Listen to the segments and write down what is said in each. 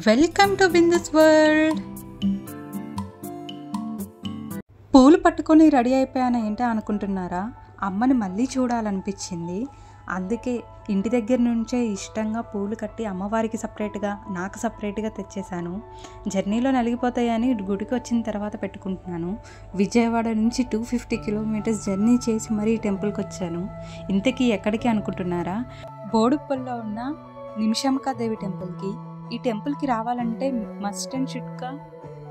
Welcome to Bindu's world. పూలు పట్టుకొని ready అయిపోయాను ఏంటో అనుకుంటున్నారా? అమ్మని మళ్ళీ చూడాలనిపించింది. అందుకే ఇంటి దగ్గర నుంచే ఇష్టంగా పూలు కట్టి అమ్మవారికి సపరేట్గా, నాకు సపరేట్గా తెచ్చేసాను. జర్నీలో నలిగిపోతాయని గుడికి వచ్చిన తర్వాత పెట్టుకుంటున్నాను. విజయవాడ నుంచి 250 కిలోమీటర్స్ జర్నీ చేసి మరీ టెంపుల్కి వచ్చాను. ఇంతకీ ఎక్కడికి అనుకుంటున్నారా? బోడుప్పల్లో ఉన్న నిమిషంకాదేవి టెంపుల్కి. ఈ టెంపుల్కి రావాలంటే మస్ట్ అండ్ షుడ్గా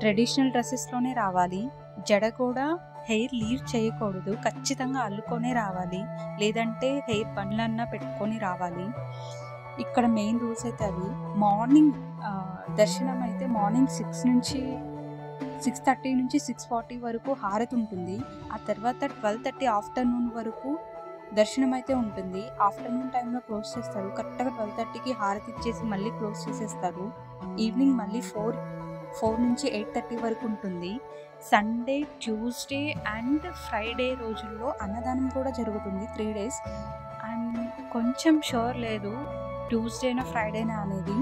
ట్రెడిషనల్ డ్రెస్సెస్లోనే రావాలి. జడ కూడా హెయిర్ లీవ్ చేయకూడదు, ఖచ్చితంగా అల్లుకొనే రావాలి, లేదంటే హెయిర్ బండ్లన్నా పెట్టుకొని రావాలి. ఇక్కడ మెయిన్ రూల్స్ అయితే అవి. మార్నింగ్ దర్శనం అయితే మార్నింగ్ 6:30 నుంచి 6:40 వరకు హారతి ఉంటుంది. ఆ తర్వాత 12:30 ఆఫ్టర్నూన్ వరకు దర్శనం అయితే ఉంటుంది. ఆఫ్టర్నూన్ టైంలో క్లోజ్ చేస్తారు. కరెక్ట్గా 12:30కి హారతి ఇచ్చేసి మళ్ళీ క్లోజ్ చేసేస్తారు. ఈవినింగ్ మళ్ళీ 4 నుంచి 8:30 వరకు ఉంటుంది. సండే, ట్యూస్డే అండ్ ఫ్రైడే రోజుల్లో అన్నదానం కూడా జరుగుతుంది 3 days. అండ్ కొంచెం షూర్ లేదు ట్యూస్డేనా ఫ్రైడేనా అనేది,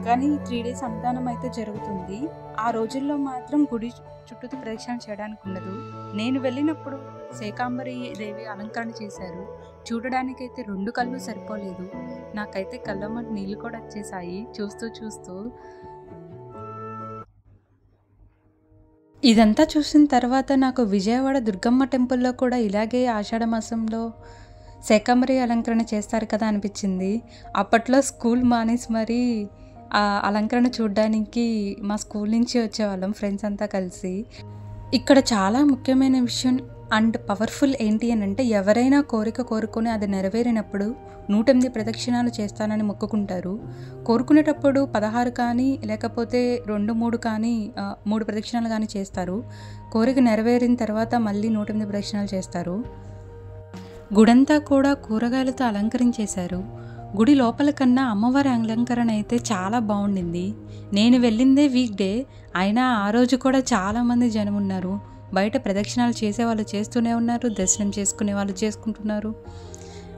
కానీ 3 days అన్నదానం అయితే జరుగుతుంది. ఆ రోజుల్లో మాత్రం గుడి చుట్టూ ప్రదక్షిణ చేయడానికి ఉండదు. నేను వెళ్ళినప్పుడు శాకంబరి దేవి అలంకరణ చేశారు. చూడడానికైతే 2 కళ్ళు సరిపోలేదు. నాకైతే కళ్ళమ్మ నీళ్ళు కూడా వచ్చేసాయి చూస్తూ. ఇదంతా చూసిన తర్వాత నాకు విజయవాడ దుర్గమ్మ టెంపుల్లో కూడా ఇలాగే ఆషాఢ మాసంలో శాకంబరి అలంకరణ చేస్తారు కదా అనిపించింది. అప్పట్లో స్కూల్ మానేసి మరీ ఆ అలంకరణ చూడడానికి మా స్కూల్ నుంచి వచ్చేవాళ్ళం ఫ్రెండ్స్ అంతా కలిసి. ఇక్కడ చాలా ముఖ్యమైన విషయం అండ్ పవర్ఫుల్ ఏంటి అని అంటే, ఎవరైనా కోరిక కోరుకొని అది నెరవేరినప్పుడు 108 ప్రదక్షిణాలు చేస్తానని మొక్కుకుంటారు. కోరుకునేటప్పుడు 16 కానీ లేకపోతే 2-3 కానీ 3 ప్రదక్షిణాలు కానీ చేస్తారు. కోరిక నెరవేరిన తర్వాత మళ్ళీ 108 ప్రదక్షిణాలు చేస్తారు. గుడంతా కూడా కూరగాయలతో అలంకరించేశారు. గుడి లోపల కన్నా అమ్మవారి అలంకరణ అయితే చాలా బాగుండింది. నేను వెళ్ళిందే వీక్ డే, అయినా ఆ రోజు కూడా చాలామంది జనం ఉన్నారు. బయట ప్రదక్షిణాలు చేసేవాళ్ళు చేస్తూనే ఉన్నారు, దర్శనం చేసుకునే వాళ్ళు చేసుకుంటున్నారు.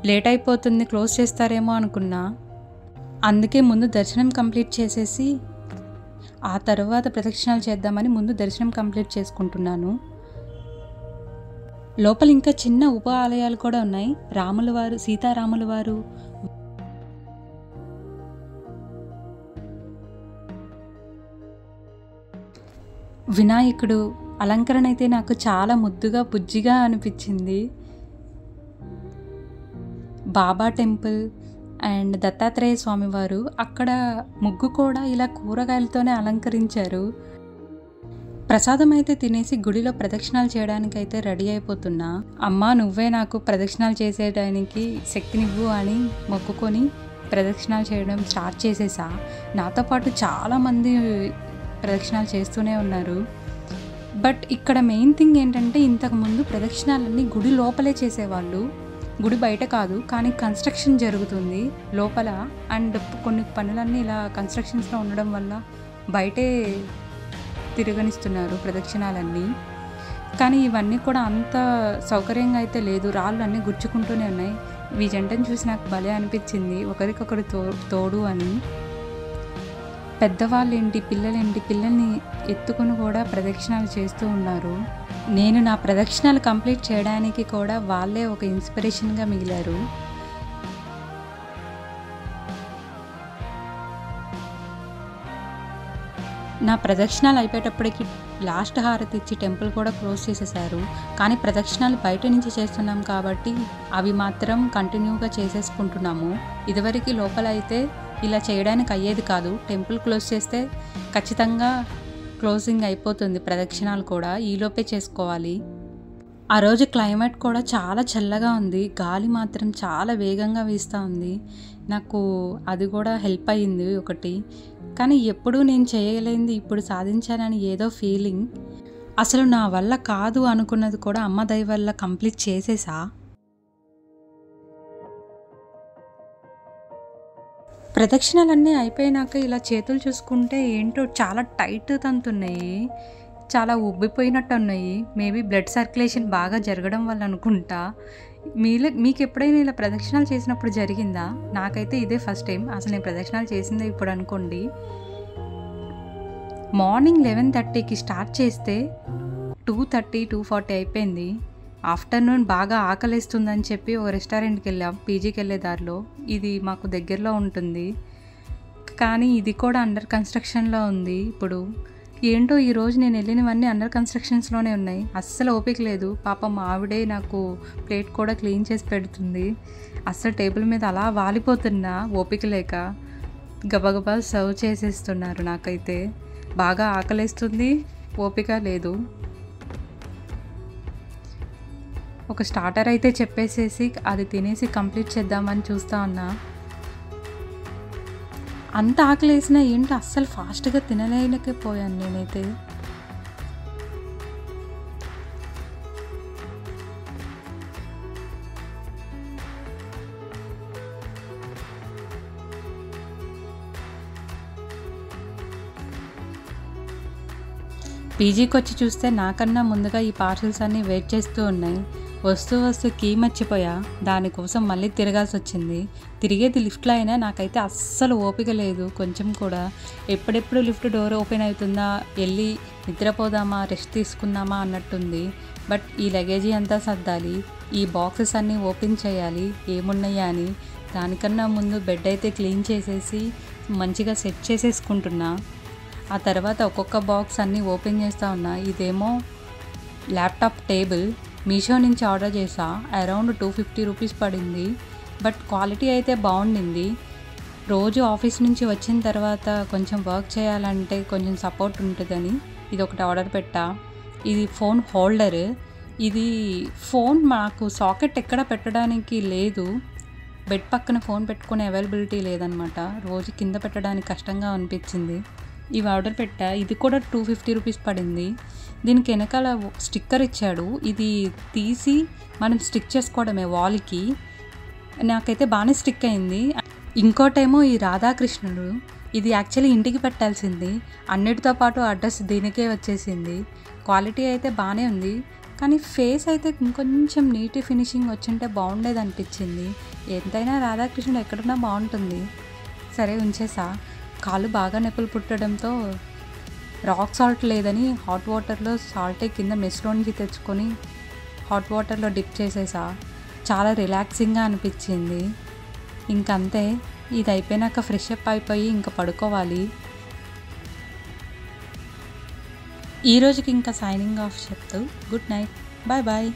లేట్ అయిపోతుంది, క్లోజ్ చేస్తారేమో అనుకున్నా. అందుకే ముందు దర్శనం కంప్లీట్ చేసేసి ఆ తర్వాత ప్రదక్షిణాలు చేద్దామని ముందు దర్శనం కంప్లీట్ చేసుకుంటున్నాను. లోపల ఇంకా చిన్న ఉప ఆలయాలు కూడా ఉన్నాయి. రాముల వారు, సీతారాముల వారు, వినాయకుడు అలంకరణ అయితే నాకు చాలా ముద్దుగా బుజ్జిగా అనిపించింది. బాబా టెంపుల్ అండ్ దత్తాత్రేయ స్వామివారు, అక్కడ ముగ్గు కూడా ఇలా కూరగాయలతోనే అలంకరించారు. ప్రసాదం అయితే తినేసి గుడిలో ప్రదక్షిణాలు చేయడానికి అయితే రెడీ అయిపోతున్నా. అమ్మా నువ్వే నాకు ప్రదక్షిణాలు చేసేయడానికి శక్తినివ్వు అని మొక్కుకొని ప్రదక్షిణాలు చేయడం స్టార్ట్ చేసేసా. నాతో పాటు చాలామంది ప్రదక్షిణాలు చేస్తూనే ఉన్నారు. బట్ ఇక్కడ మెయిన్ థింగ్ ఏంటంటే, ఇంతకుముందు ప్రదక్షిణాలన్నీ గుడి లోపలే చేసేవాళ్ళు, గుడి బయట కాదు. కానీ కన్స్ట్రక్షన్ జరుగుతుంది లోపల అండ్ కొన్ని పనులన్నీ ఇలా కన్స్ట్రక్షన్స్లో ఉండడం వల్ల బయటే తిరగనిస్తున్నారు ప్రదక్షిణాలన్నీ. కానీ ఇవన్నీ కూడా అంత సౌకర్యంగా అయితే లేదు. రాళ్ళు అన్నీ గుచ్చుకుంటూనే ఉన్నాయి. ఈ జంటను చూసి నాకు భలే అనిపించింది, ఒకరికొకరు తోడు అని. పెద్దవాళ్ళేంటి, పిల్లల్ని ఎత్తుకుని కూడా ప్రదక్షిణాలు చేస్తూ ఉన్నారు. నేను నా ప్రదక్షిణాలు కంప్లీట్ చేయడానికి కూడా వాళ్ళే ఒక ఇన్స్పిరేషన్గా మిగిలారు. నా ప్రదక్షిణాలు అయిపోయేటప్పటికి లాస్ట్ హారతి ఇచ్చి టెంపుల్ కూడా క్లోజ్ చేసేసారు. కానీ ప్రదక్షిణాలు బయట నుంచి చేస్తున్నాం కాబట్టి అవి మాత్రం కంటిన్యూగా చేసేసుకుంటున్నాము. ఇదివరకు లోపల అయితే ఇలా చేయడానికి అయ్యేది కాదు. టెంపుల్ క్లోజ్ చేస్తే ఖచ్చితంగా క్లోజింగ్ అయిపోతుంది ప్రదక్షిణాలు కూడా, ఈలోపే చేసుకోవాలి. ఆ రోజు క్లైమేట్ కూడా చాలా చల్లగా ఉంది, గాలి మాత్రం చాలా వేగంగా వీస్తూ ఉంది. నాకు అది కూడా హెల్ప్ అయ్యింది ఒకటి. కానీ ఎప్పుడూ నేను చేయలేనిది ఇప్పుడు సాధించాలని ఏదో ఫీలింగ్. అసలు నా వల్ల కాదు అనుకున్నది కూడా అమ్మ దయ వల్ల కంప్లీట్ చేసేసా. ప్రదక్షిణాలన్నీ అయిపోయినాక ఇలా చేతులు చూసుకుంటే ఏంటో చాలా టైట్ తంతున్నాయి, చాలా ఉబ్బిపోయినట్టు ఉన్నాయి. మేబీ బ్లడ్ సర్క్యులేషన్ బాగా జరగడం వల్ల అనుకుంటా. మీకు ఎప్పుడైనా ఇలా ప్రదక్షిణాలు చేసినప్పుడు జరిగిందా? నాకైతే ఇదే ఫస్ట్ టైం. అసలు నేను ప్రదక్షిణాలు చేసిందే ఇప్పుడు అనుకోండి. మార్నింగ్ 11:30కి స్టార్ట్ చేస్తే 2:30, 2:40 అయిపోయింది. ఆఫ్టర్నూన్ బాగా ఆకలేస్తుందని చెప్పి ఒక రెస్టారెంట్కి వెళ్ళాం, పీజీకి వెళ్ళే దారిలో. ఇది మాకు దగ్గరలో ఉంటుంది, కానీ ఇది కూడా అండర్ కన్స్ట్రక్షన్లో ఉంది ఇప్పుడు. ఏంటో ఈరోజు నేను వెళ్ళినవన్నీ అండర్ కన్స్ట్రక్షన్స్లోనే ఉన్నాయి. అస్సలు ఓపిక లేదు. పాపం ఆవిడే నాకు ప్లేట్ కూడా క్లీన్ చేసి పెడుతుంది. అస్సలు టేబుల్ మీద అలా వాలిపోతున్నా ఓపిక లేక. గబగబా సర్వ్ చేసేస్తున్నారు. నాకైతే బాగా ఆకలేస్తుంది, ఓపిక లేదు. ఒక స్టార్టర్ అయితే చెప్పేసేసి అది తినేసి కంప్లీట్ చేద్దామని చూస్తూ ఉన్నా. అంత ఆకలేసినా ఏంటో అస్సలు ఫాస్ట్గా తినలేకపోయాను నేనైతే. పీజీకి వచ్చి చూస్తే నాకన్నా ముందుగా ఈ పార్సల్స్ అన్నీ వెయిట్ చేస్తూ ఉన్నాయి. వస్తూ కీ మర్చిపోయా, దానికోసం మళ్ళీ తిరగాల్సి వచ్చింది. తిరిగేది లిఫ్ట్లో అయినా నాకైతే అస్సలు ఓపిక లేదు కొంచెం కూడా. ఎప్పుడెప్పుడు లిఫ్ట్ డోర్ ఓపెన్ అవుతుందా, వెళ్ళి నిద్రపోదామా, రెస్ట్ తీసుకుందామా అన్నట్టుంది. బట్ ఈ లగేజీ అంతా సర్దాలి, ఈ బాక్సెస్ అన్నీ ఓపెన్ చేయాలి ఏమున్నాయా అని. దానికన్నా ముందు బెడ్ అయితే క్లీన్ చేసేసి మంచిగా సెట్ చేసేసుకుంటున్నా. ఆ తర్వాత ఒక్కొక్క బాక్స్ అన్నీ ఓపెన్ చేస్తూ ఉన్నా. ఇదేమో ల్యాప్టాప్ టేబుల్, మీషో నుంచి ఆర్డర్ చేసా. అరౌండ్ 250 రూపీస్ పడింది. బట్ క్వాలిటీ అయితే బాగుండింది. రోజు ఆఫీస్ నుంచి వచ్చిన తర్వాత కొంచెం వర్క్ చేయాలంటే కొంచెం సపోర్ట్ ఉంటుందని ఇది ఒకటి ఆర్డర్ పెట్టా. ఇది ఫోన్ హోల్డర్. ఇది ఫోన్ మాకు సాకెట్ ఎక్కడ పెట్టడానికి లేదు, బెడ్ పక్కన ఫోన్ పెట్టుకునే అవైలబిలిటీ లేదనమాట. రోజు కింద పెట్టడానికి కష్టంగా అనిపించింది. ఇవి ఆర్డర్ పెట్టా. ఇది కూడా 250 రూపీస్ పడింది. దీనికి వెనకాల స్టిక్కర్ ఇచ్చాడు, ఇది తీసి మనం స్టిక్ చేసుకోవడమే వాల్కి. నాకైతే బాగానే స్టిక్ అయింది. ఇంకోటేమో ఈ రాధాకృష్ణుడు, ఇది యాక్చువల్లీ ఇంటికి పెట్టాల్సింది, అన్నిటితో పాటు అడ్రస్ దీనికే వచ్చేసింది. క్వాలిటీ అయితే బాగానే ఉంది, కానీ ఫేస్ అయితే ఇంకొంచెం నీట్ ఫినిషింగ్ వచ్చింటే బాగుండేది అనిపించింది. ఎంతైనా రాధాకృష్ణుడు ఎక్కడున్నా బాగుంటుంది. సరే ఉంచేసా. కాళ్ళు బాగా నొప్పులు పుట్టడంతో రాక్ సాల్ట్ లేదని హాట్ వాటర్లో సాల్టే కింద మెస్లో నుంచి తెచ్చుకొని హాట్ వాటర్లో డిప్ చేసేసా. చాలా రిలాక్సింగ్గా అనిపించింది. ఇంకంతే, ఇది అయిపోయినాక ఫ్రెష్ అప్ అయిపోయి ఇంకా పడుకోవాలి. ఈ రోజుకి ఇంకా సైనింగ్ ఆఫ్ చెప్తూ గుడ్ నైట్, బాయ్ బాయ్.